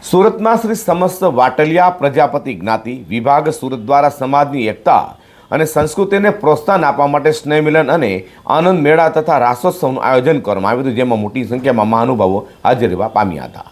સુરતમાં શ્રી સમસ્ત વાટલિયા પ્રજાપતિ જ્ઞાતિ વિભાગ સુરત દ્વારા સમાજની એકતા અને સંસ્કૃતિને પ્રોત્સાહન આપવા માટે સ્નેહ મિલન અને આનંદ મેળા તથા રાસોત્સવનું આયોજન કરવામાં આવ્યું હતું, જેમાં મોટી સંખ્યામાં મહાનુભાવો હાજર રહેવા પામ્યા હતા.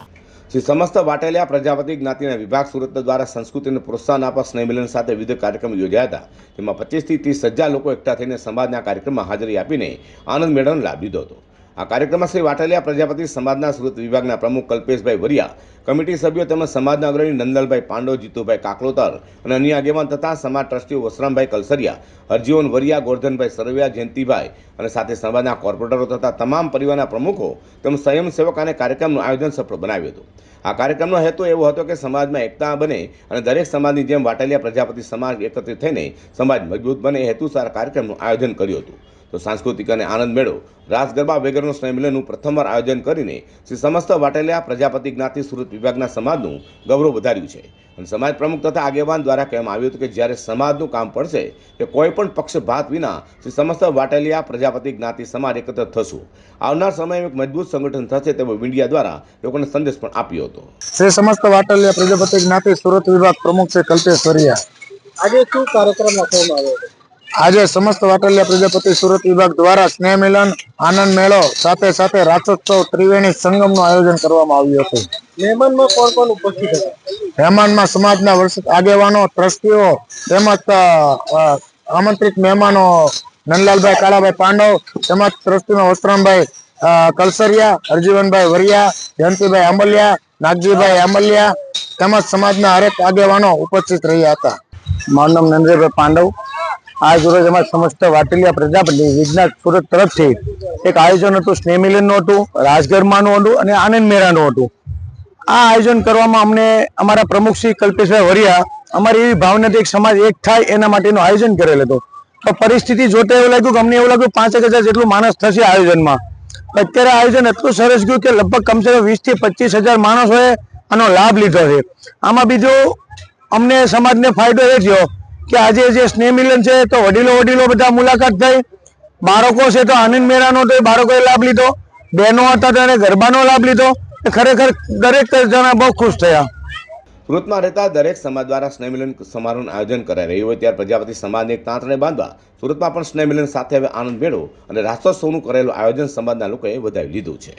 શ્રી સમસ્ત વાટલિયા પ્રજાપતિ જ્ઞાતિના વિભાગ સુરત દ્વારા સંસ્કૃતિને પ્રોત્સાહન આપવા સ્નેહ મિલન સાથે વિવિધ કાર્યક્રમો યોજાયા હતા, જેમાં 25 થી 30 હજાર લોકો એકઠા થઈને સમાજના કાર્યક્રમમાં હાજરી આપીને આનંદ મેળાનો લાભ લીધો હતો. આ કાર્યક્રમમાં શ્રી વાટલિયા પ્રજાપતિ સમાજના સુરત વિભાગના પ્રમુખ કલ્પેશભાઈ વરિયા, કમિટી સભ્યો તેમજ સમાજના અગ્રણી નંદલાલભાઈ પાંડવ, જીતુભાઈ કાકલોતર અને અન્ય આગેવાન તથા સમાજ ટ્રસ્ટીઓ વસરામભાઈ કલસરિયા, હરજીવન વરિયા, ગોરધનભાઈ સરવૈયા, જયંતિભાઈ અને સાથે સમાજના કોર્પોરેટરો તથા તમામ પરિવારના પ્રમુખો તેમજ સ્વયંસેવક અને કાર્યક્રમનું આયોજન સફળ બનાવ્યું હતું. આ કાર્યક્રમનો હેતુ એવો હતો કે સમાજમાં એકતા બને અને દરેક સમાજની જેમ વાટલિયા પ્રજાપતિ સમાજ એકત્રિત થઈને સમાજ મજબૂત બને એ હેતુસર કાર્યક્રમનું આયોજન કર્યું હતું. તો સાંસ્કૃતિક અને આનંદ મેળો, રાસ ગરબા વગેરેનું સ્નેહ મિલનનું પ્રથમવાર આયોજન કરીને શ્રી સમસ્ત વાટલિયા પ્રજાપતિ જ્ઞાતિ સુરત વિભાગના સમાજનું ગૌરવ વધાર્યું છે. અને સમાજ પ્રમુખ તથા આગેવાન દ્વારા કહેવામાં આવ્યું હતું કે જ્યારે સમાજનું કામ પડશે કે કોઈ પણ પક્ષપાત વિના શ્રી સમસ્ત વાટલિયા પ્રજાપતિ જ્ઞાતિ સમાજ એકત્ર થશું. આવનાર સમયમાં એક મજબૂત સંગઠન થશે તેવો મીડિયા દ્વારા લોકોને સંદેશ પણ આપ્યો હતો. શ્રી સમસ્ત વાટલિયા પ્રજાપતિ જ્ઞાતિ સુરત વિભાગ પ્રમુખ છે કલ્પેશ વરિયા. આજે શું કાર્યક્રમ રાખવામાં આવ્યો હતો? આજે સમસ્ત વાટલિયા પ્રજાપતિ સુરત વિભાગ દ્વારા સ્નેહ મિલન, આનંદ મેળો સાથે સાથે રાસોત્સવ ત્રિવેણી સંગમનું આયોજન કરવામાં આવ્યું હતું. મહેમાનમાં કોણ કોણ ઉપસ્થિત હતા? મહેમાનમાં સમાજના વર્ષ આગેવાનો, ટ્રસ્ટીઓ તેમજ આમંત્રિત મહેમાનો નંદલાલભાઈ કાળાભાઈ પાંડવ તેમજ ટ્રસ્ટીમાં વસ્ત્રામભાઈ કલસરિયા, હરજીવનભાઈ વરિયા, જયંતિભાઈ આંબલિયા, નાગજીભાઈ આંબલિયા તેમજ સમાજના હરેક આગેવાનો ઉપસ્થિત રહ્યા હતા. મારું નામ નંદજીભાઈ પાંડવ. આજ રોજ અમારા સમસ્ત વાટલિયા પ્રજાપતિ વિજ્ઞાન સુરત તરફથી એક આયોજન હતું, સ્નેહ મિલનનું હતું, રાજગરબાનું હતું અને આનંદ મેળાનું હતું. આ આયોજન કરવામાં અમને અમારા પ્રમુખ શ્રી કલ્પેશભાઈ વરિયા અમારી એવી ભાવના હતી સમાજ એક થાય એના માટેનું આયોજન કરેલ હતું. તો પરિસ્થિતિ જોતા એવું લાગ્યું કે અમને એવું લાગ્યું 5,000 જેટલું માણસ થશે આયોજનમાં. અત્યારે આયોજન એટલું સરસ ગયું કે લગભગ કમસે કમ 20 થી 25,000 માણસોએ આનો લાભ લીધો છે. આમાં બીજો અમને સમાજને ફાયદો એ થયો કે આજે જે સ્નેહ મિલન છે તો વડીલો બધા મુલાકાત થઈ, બાળકો છે તો આનંદ મેળાનો તો બાળકોએ લાભ લીધો, બહેનો હતા ત્યારે ગરબાનો લાભ લીધો. ખરેખર દરેક જણા બહુ ખુશ થયા. સુરતમાં રહેતા દરેક સમાજ દ્વારા સ્નેહ મિલન સમારોહનું આયોજન કરાઈ રહ્યું હોય ત્યારે પ્રજાપતિ સમાજને એક તાંતણે બાંધવા સુરતમાં પણ સ્નેહ મિલન સાથે હવે આનંદ મેળો અને રાસોત્સવનું કરેલું આયોજન સમાજના લોકોએ વધાવી લીધું છે.